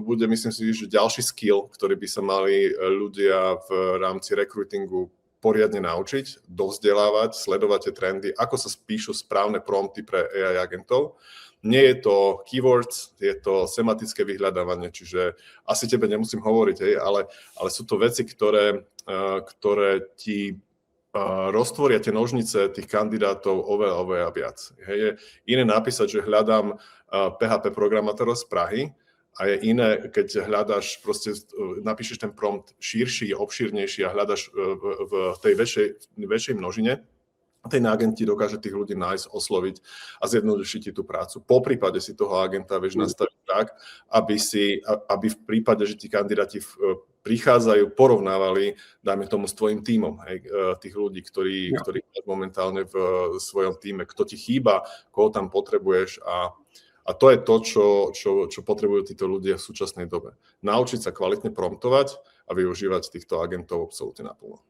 bude, myslím si, že ďalší skill, ktorý by sa mali ľudia v rámci recruitingu poriadne naučiť, dovzdelávať, sledovať tie trendy, ako sa spíšu správne prompty pre AI agentov. Nie je to keywords, je to semantické vyhľadávanie, čiže asi tebe nemusím hovoriť, ale sú to veci, ktoré ti roztvoria tie nožnice tých kandidátov oveľa viac. Je iné napísať, že hľadám PHP programátora z Prahy, a je iné, keď hľadáš, proste napíšeš ten prompt širší, obšírnejší a hľadaš v tej väčšej množine, ten agent ti dokáže tých ľudí nájsť, osloviť a zjednodušiť ti tú prácu. Po prípade si toho agenta vieš nastaviť tak, aby v prípade, že ti kandidáti prichádzajú, porovnávali, dajme tomu, s tvojim tímom, tých ľudí, ktorí momentálne v svojom tíme, kto ti chýba, koho tam potrebuješ a to je to, čo potrebujú títo ľudia v súčasnej dobe. Naučiť sa kvalitne promptovať a využívať týchto agentov absolútne naplno.